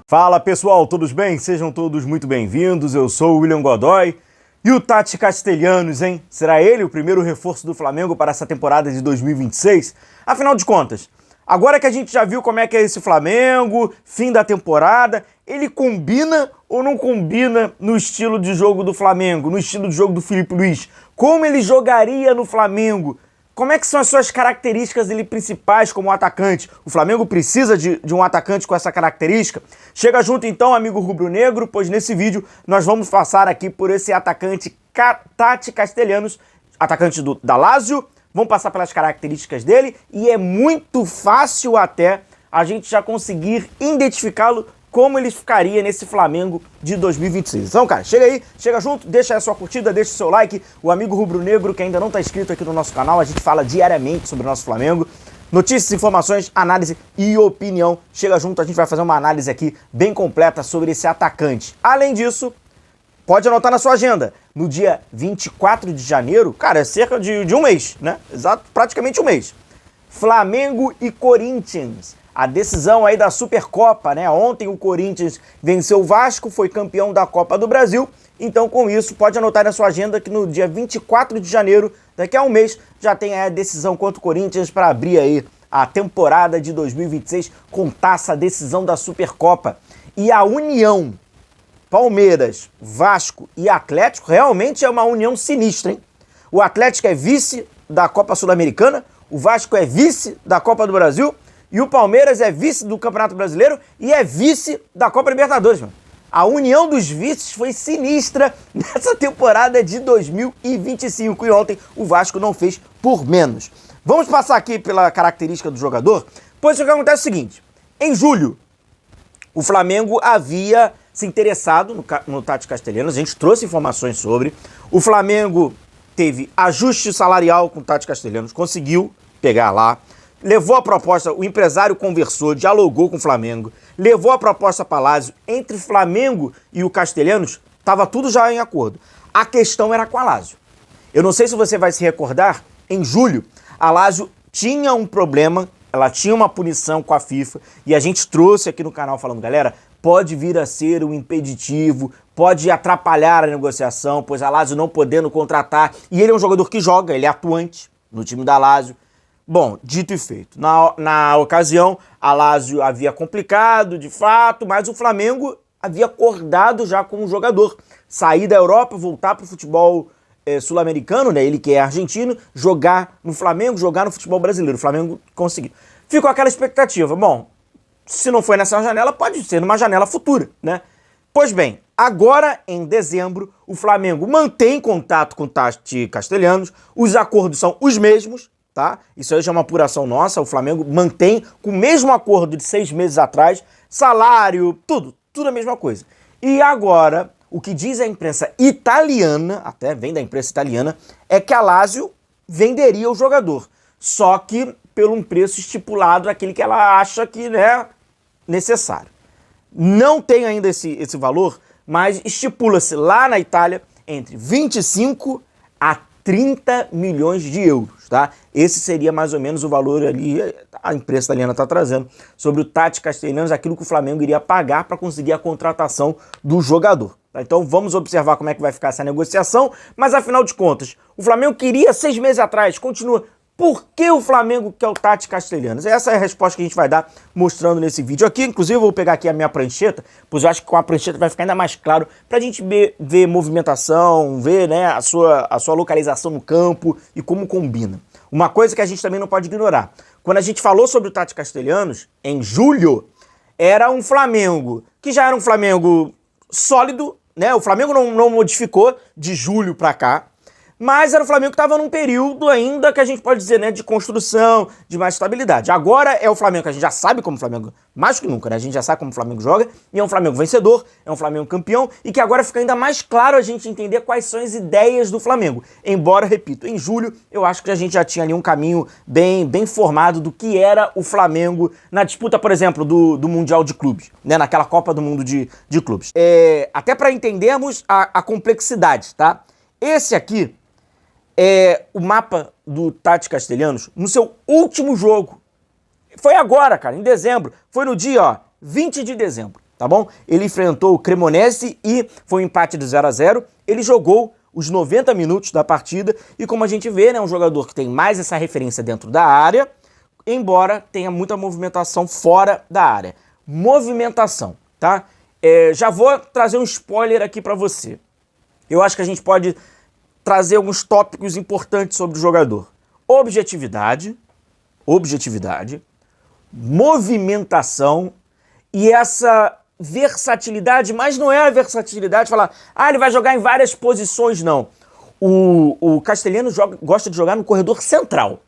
Fala pessoal, todos bem? Sejam todos muito bem-vindos, eu sou o William Godoy. E o Tati Castelhanos, hein? Será ele o primeiro reforço do Flamengo para essa temporada de 2026? Afinal de contas, agora que a gente já viu como é que é esse Flamengo, fim da temporada, ele combina ou não combina no estilo de jogo do Flamengo, no estilo de jogo do Filipe Luís? Como ele jogaria no Flamengo? Como é que são as suas características dele principais como atacante? O Flamengo precisa de um atacante com essa característica? Chega junto então, amigo rubro-negro, pois nesse vídeo nós vamos passar aqui por esse atacante Tati Castelhanos, atacante da Lazio. Vamos passar pelas características dele e é muito fácil até a gente já conseguir identificá-lo como ele ficaria nesse Flamengo de 2026. Então, cara, chega aí, chega junto, deixa aí a sua curtida, deixa o seu like. O amigo rubro-negro que ainda não está inscrito aqui no nosso canal, a gente fala diariamente sobre o nosso Flamengo. Notícias, informações, análise e opinião. Chega junto, a gente vai fazer uma análise aqui bem completa sobre esse atacante. Além disso, pode anotar na sua agenda, no dia 24 de janeiro, cara, é cerca de um mês, né? Exato, praticamente um mês. Flamengo e Corinthians. A decisão aí da Supercopa, né? Ontem o Corinthians venceu o Vasco, foi campeão da Copa do Brasil. Então, com isso, pode anotar na sua agenda que no dia 24 de janeiro, daqui a um mês, já tem a decisão contra o Corinthians para abrir aí a temporada de 2026 com taça, decisão da Supercopa. E a união Palmeiras, Vasco e Atlético realmente é uma união sinistra, hein? O Atlético é vice da Copa Sul-Americana, o Vasco é vice da Copa do Brasil, e o Palmeiras é vice do Campeonato Brasileiro e é vice da Copa Libertadores, mano. A união dos vices foi sinistra nessa temporada de 2025 e ontem o Vasco não fez por menos. Vamos passar aqui pela característica do jogador, pois o que acontece é o seguinte. Em julho, o Flamengo havia se interessado no Tati Castelhanos, a gente trouxe informações sobre. O Flamengo teve ajuste salarial com o Tati Castelhanos, conseguiu pegar lá. Levou a proposta, o empresário conversou, dialogou com o Flamengo, levou a proposta para a Lazio. Entre Flamengo e o Castelhanos, estava tudo já em acordo. A questão era com a Lazio. Eu não sei se você vai se recordar, em julho, a Lazio tinha um problema, ela tinha uma punição com a FIFA, e a gente trouxe aqui no canal falando, galera, pode vir a ser um impeditivo, pode atrapalhar a negociação, pois a Lazio não podendo contratar, e ele é um jogador que joga, ele é atuante no time da Lazio. Bom, dito e feito. Na ocasião, a Lazio havia complicado, de fato, mas o Flamengo havia acordado já com o jogador. Sair da Europa, voltar para o futebol sul-americano, né? Ele que é argentino, jogar no Flamengo, jogar no futebol brasileiro. O Flamengo conseguiu. Ficou aquela expectativa. Bom, se não foi nessa janela, pode ser numa janela futura, né? Pois bem, agora em dezembro, o Flamengo mantém contato com o Tati Castelhanos, os acordos são os mesmos, tá? Isso aí já é uma apuração nossa, o Flamengo mantém com o mesmo acordo de 6 meses atrás, salário, tudo a mesma coisa. E agora, o que diz a imprensa italiana, até vem da imprensa italiana, é que a Lazio venderia o jogador, só que pelo um preço estipulado, aquele que ela acha que é necessário. Não tem ainda esse valor, mas estipula-se lá na Itália entre 25 a 30 milhões de euros, tá? Esse seria mais ou menos o valor ali, a imprensa italiana está trazendo, sobre o Tati Castelhanos, aquilo que o Flamengo iria pagar para conseguir a contratação do jogador. Tá? Então vamos observar como é que vai ficar essa negociação, mas afinal de contas, o Flamengo queria 6 meses atrás, continua. Por que o Flamengo quer o Tati Castelhanos? Essa é a resposta que a gente vai dar mostrando nesse vídeo aqui. Inclusive, eu vou pegar aqui a minha prancheta, pois eu acho que com a prancheta vai ficar ainda mais claro pra gente ver movimentação, ver, né, a sua localização no campo e como combina. Uma coisa que a gente também não pode ignorar. Quando a gente falou sobre o Tati Castelhanos, em julho, era um Flamengo que já era um Flamengo sólido, né? O Flamengo não modificou de julho pra cá. Mas era o Flamengo que estava num período ainda que a gente pode dizer, né, de construção, de mais estabilidade. Agora é o Flamengo que a gente já sabe como o Flamengo, mais que nunca, né? A gente já sabe como o Flamengo joga, e é um Flamengo vencedor, é um Flamengo campeão, e que agora fica ainda mais claro a gente entender quais são as ideias do Flamengo. Embora, repito, em julho eu acho que a gente já tinha ali um caminho bem formado do que era o Flamengo na disputa, por exemplo, do Mundial de Clubes, né? Naquela Copa do Mundo de Clubes. Até para entendermos a complexidade, tá? Esse aqui é o mapa do Tati Castelhanos no seu último jogo. Foi agora, cara, em dezembro. Foi no dia, 20 de dezembro. tá bom? Ele enfrentou o Cremonese e foi um empate de 0-0. Ele jogou os 90 minutos da partida e, como a gente vê, né, é um jogador que tem mais essa referência dentro da área, embora tenha muita movimentação fora da área. Movimentação, tá? Já vou trazer um spoiler aqui pra você. Eu acho que a gente pode trazer alguns tópicos importantes sobre o jogador. Objetividade, movimentação e essa versatilidade, mas não é a versatilidade de falar, ele vai jogar em várias posições, não. O Castelhano gosta de jogar no corredor central.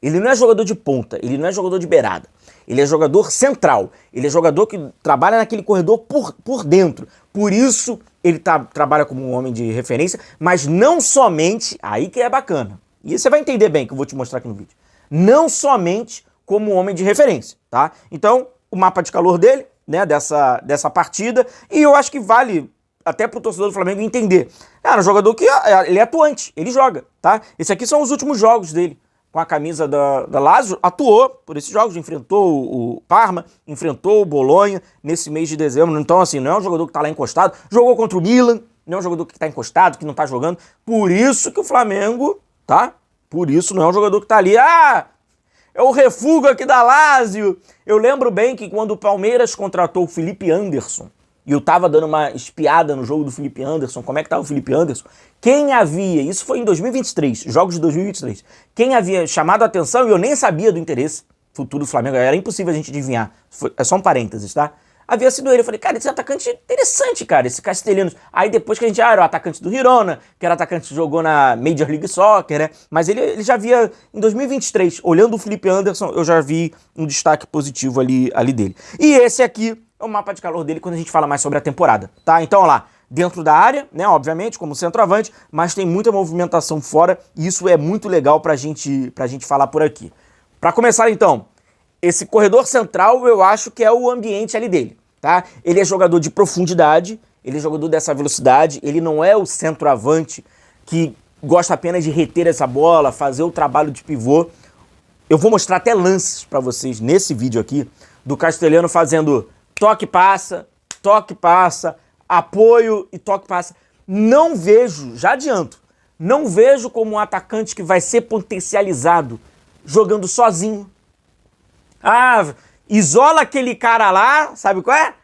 Ele não é jogador de ponta, ele não é jogador de beirada. Ele é jogador central. Ele é jogador que trabalha naquele corredor por dentro. Por isso ele trabalha como um homem de referência, mas não somente, aí que é bacana. E você vai entender bem que eu vou te mostrar aqui no vídeo. Não somente como um homem de referência, tá? Então, o mapa de calor dele, né, dessa partida, e eu acho que vale até pro torcedor do Flamengo entender. É um jogador que ele é atuante, ele joga, tá? Esses aqui são os últimos jogos dele com a camisa da Lazio, atuou por esses jogos, enfrentou o Parma, enfrentou o Bolonha nesse mês de dezembro. Então, assim, não é um jogador que tá lá encostado, jogou contra o Milan, não é um jogador que tá encostado, que não tá jogando. Por isso que o Flamengo, tá? Por isso não é um jogador que tá ali, é o refúgio aqui da Lazio. Eu lembro bem que quando o Palmeiras contratou o Felipe Anderson, e eu tava dando uma espiada no jogo do Felipe Anderson, como é que tava o Felipe Anderson, isso foi em 2023, jogos de 2023, quem havia chamado a atenção, e eu nem sabia do interesse futuro do Flamengo, era impossível a gente adivinhar, é só um parênteses, tá? Havia sido ele, eu falei, cara, esse atacante é interessante, cara, esse Castelhanos. Aí depois que a gente, era o atacante do Girona, que era atacante que jogou na Major League Soccer, né? Mas ele já via, em 2023, olhando o Felipe Anderson, eu já vi um destaque positivo ali dele. E esse aqui é o mapa de calor dele quando a gente fala mais sobre a temporada, tá? Então, ó lá, dentro da área, né, obviamente, como centroavante, mas tem muita movimentação fora, e isso é muito legal pra gente falar por aqui. Pra começar, então, esse corredor central, eu acho que é o ambiente ali dele, tá? Ele é jogador de profundidade, ele é jogador dessa velocidade, ele não é o centroavante que gosta apenas de reter essa bola, fazer o trabalho de pivô. Eu vou mostrar até lances pra vocês nesse vídeo aqui, do Castelhano fazendo toque, passa, apoio e toque, passa. Não vejo, já adianto, não vejo como um atacante que vai ser potencializado jogando sozinho. Isola aquele cara lá, sabe qual é?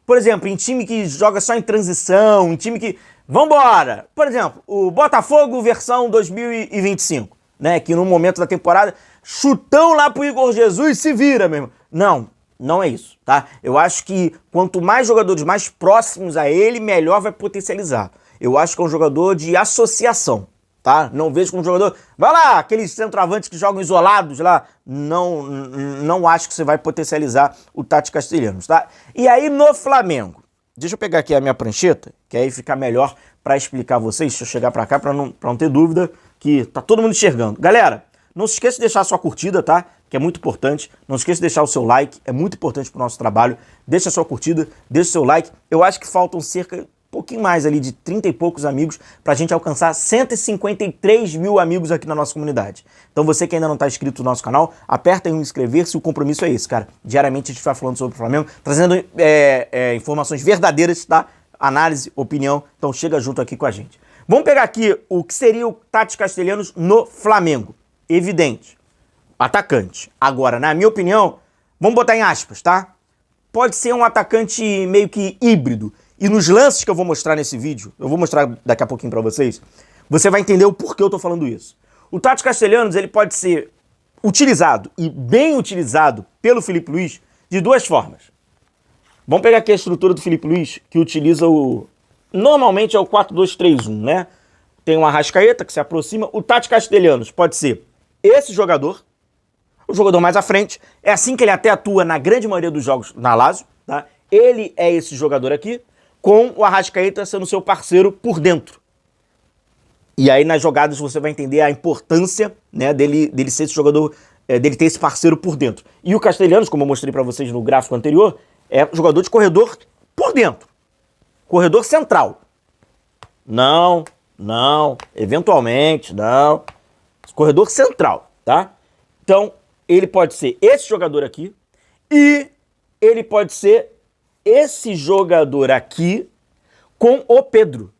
Por exemplo, em time que joga só em transição, em time que... Vambora! Por exemplo, o Botafogo versão 2025, né? Que no momento da temporada, chutão lá pro Igor Jesus, se vira mesmo. Não é isso, tá? Eu acho que quanto mais jogadores mais próximos a ele, melhor vai potencializar. Eu acho que é um jogador de associação, tá? Não vejo como um jogador... Vai lá, aqueles centroavantes que jogam isolados lá. Não acho que você vai potencializar o Tati Castelhanos, tá? E aí no Flamengo, deixa eu pegar aqui a minha prancheta, que aí fica melhor pra explicar a vocês. Deixa eu chegar pra cá pra não ter dúvida que tá todo mundo enxergando. Galera, não se esqueça de deixar a sua curtida, tá? Que é muito importante. Não se esqueça de deixar o seu like, é muito importante pro nosso trabalho. Deixa a sua curtida, deixa o seu like. Eu acho que faltam pouquinho mais ali de 30 e poucos amigos pra gente alcançar 153 mil amigos aqui na nossa comunidade. Então você que ainda não tá inscrito no nosso canal, aperta aí no inscrever-se, o compromisso é esse, cara. Diariamente a gente vai falando sobre o Flamengo, trazendo informações verdadeiras, tá? Análise, opinião, então chega junto aqui com a gente. Vamos pegar aqui o que seria o Tati Castelhanos no Flamengo. Evidente, atacante. Agora, na minha opinião, vamos botar em aspas, tá? Pode ser um atacante meio que híbrido. E nos lances que eu vou mostrar nesse vídeo, eu vou mostrar daqui a pouquinho pra vocês, você vai entender o porquê eu tô falando isso. O Tati Castelhanos, ele pode ser utilizado e bem utilizado pelo Felipe Luiz de duas formas. Vamos pegar aqui a estrutura do Felipe Luiz, que utiliza normalmente é o 4-2-3-1, né? Tem um Arrascaeta que se aproxima. O Tati Castelhanos pode ser esse jogador, o jogador mais à frente. É assim que ele até atua na grande maioria dos jogos na Lazio, tá? Ele é esse jogador aqui, com o Arrascaeta sendo seu parceiro por dentro. E aí nas jogadas você vai entender a importância, né, dele ser esse jogador, dele ter esse parceiro por dentro. E o Castelhanos, como eu mostrei pra vocês no gráfico anterior, é jogador de corredor por dentro. Corredor central. Não, eventualmente, não. Corredor central, tá? Então, ele pode ser esse jogador aqui e ele pode ser esse jogador aqui com o Pedro.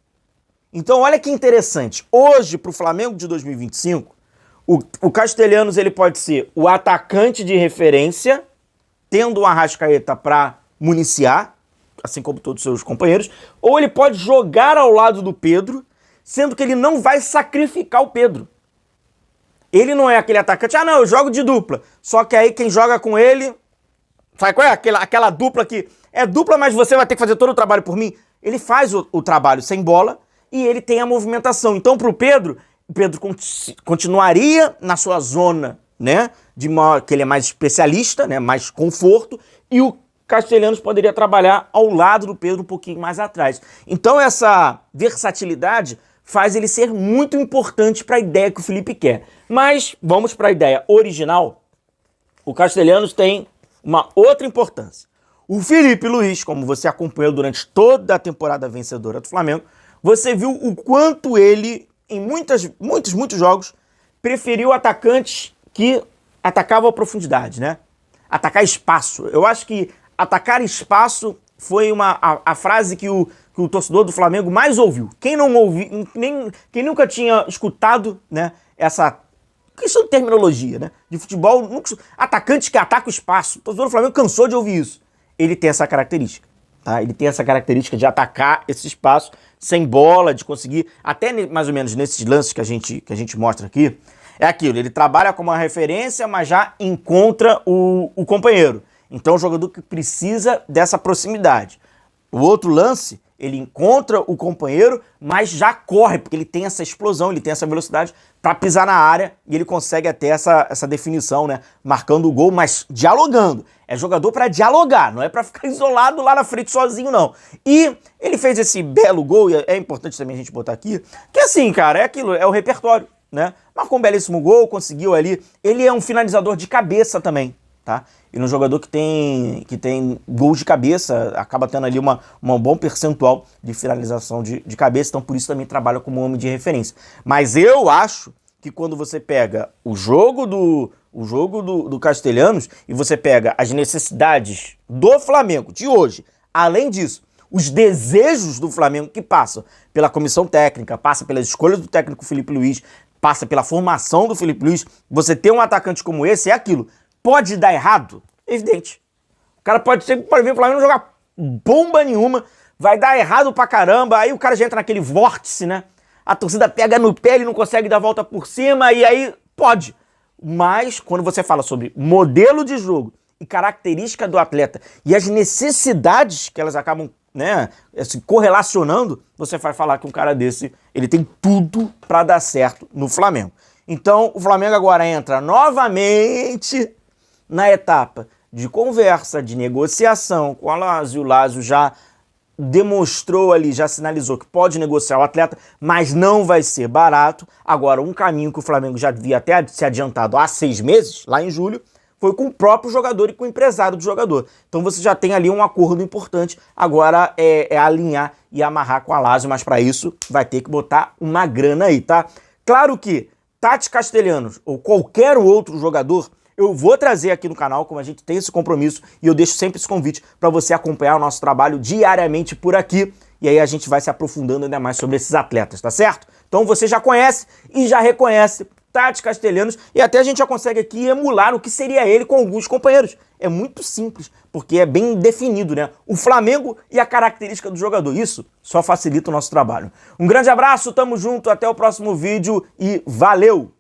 Então olha que interessante, hoje para o Flamengo de 2025, o Castelhanos ele pode ser o atacante de referência, tendo o Arrascaeta para municiar, assim como todos os seus companheiros, ou ele pode jogar ao lado do Pedro, sendo que ele não vai sacrificar o Pedro. Ele não é aquele atacante, não, eu jogo de dupla, só que aí quem joga com ele, sabe qual é? Aquela dupla que é dupla, mas você vai ter que fazer todo o trabalho por mim. Ele faz o trabalho sem bola e ele tem a movimentação. Então para o Pedro continuaria na sua zona, né, que ele é mais especialista, né, mais conforto, e o Castelhanos poderia trabalhar ao lado do Pedro um pouquinho mais atrás. Então essa versatilidade faz ele ser muito importante para a ideia que o Felipe quer. Mas vamos para a ideia original. O Castelhanos tem uma outra importância. O Felipe Luiz, como você acompanhou durante toda a temporada vencedora do Flamengo, você viu o quanto ele, em muitos jogos, preferiu atacantes que atacavam a profundidade, né? Atacar espaço. Eu acho que atacar espaço foi a frase que o torcedor do Flamengo mais ouviu. Quem não ouviu, quem nunca tinha escutado, né, essa questão de terminologia, né, de futebol, atacante que ataca o espaço. O torcedor do Flamengo cansou de ouvir isso. Ele tem essa característica, tá? Ele tem essa característica de atacar esse espaço sem bola, de conseguir, até mais ou menos nesses lances que a gente mostra aqui, é aquilo, ele trabalha como uma referência, mas já encontra o companheiro. Então é um jogador que precisa dessa proximidade. O outro lance, ele encontra o companheiro, mas já corre, porque ele tem essa explosão, ele tem essa velocidade para pisar na área e ele consegue até essa definição, né? Marcando o gol, mas dialogando. É jogador para dialogar, não é para ficar isolado lá na frente sozinho, não. E ele fez esse belo gol, e é importante também a gente botar aqui, que assim, cara, é aquilo, é o repertório, né? Marcou um belíssimo gol, conseguiu ali. Ele é um finalizador de cabeça também, tá? Ele é um jogador que tem gols de cabeça, acaba tendo ali um bom percentual de finalização de cabeça, então por isso também trabalha como homem de referência. Mas eu acho que quando você pega o jogo do Castelhanos e você pega as necessidades do Flamengo de hoje, além disso, os desejos do Flamengo que passam pela comissão técnica, passa pelas escolhas do técnico Felipe Luiz, passa pela formação do Felipe Luiz, você ter um atacante como esse é aquilo. Pode dar errado? Evidente. O cara pode vir pro Flamengo não jogar bomba nenhuma, vai dar errado pra caramba, aí o cara já entra naquele vórtice, né? A torcida pega no pé, ele não consegue dar a volta por cima, e aí pode. Mas quando você fala sobre modelo de jogo e característica do atleta e as necessidades que elas acabam, né, se correlacionando, você vai falar que um cara desse, ele tem tudo pra dar certo no Flamengo. Então o Flamengo agora entra novamente na etapa de conversa, de negociação com a Lazio. O Lazio já demonstrou ali, já sinalizou que pode negociar o atleta, mas não vai ser barato. Agora, um caminho que o Flamengo já devia até se adiantado há 6 meses, lá em julho, foi com o próprio jogador e com o empresário do jogador. Então você já tem ali um acordo importante, agora é alinhar e amarrar com a Lazio, mas para isso vai ter que botar uma grana aí, tá? Claro que Tati Castelhanos ou qualquer outro jogador, eu vou trazer aqui no canal, como a gente tem esse compromisso, e eu deixo sempre esse convite para você acompanhar o nosso trabalho diariamente por aqui, e aí a gente vai se aprofundando ainda mais sobre esses atletas, tá certo? Então você já conhece e já reconhece Tati Castelhanos, e até a gente já consegue aqui emular o que seria ele com alguns companheiros. É muito simples, porque é bem definido, né? O Flamengo e a característica do jogador. Isso só facilita o nosso trabalho. Um grande abraço, tamo junto, até o próximo vídeo e valeu!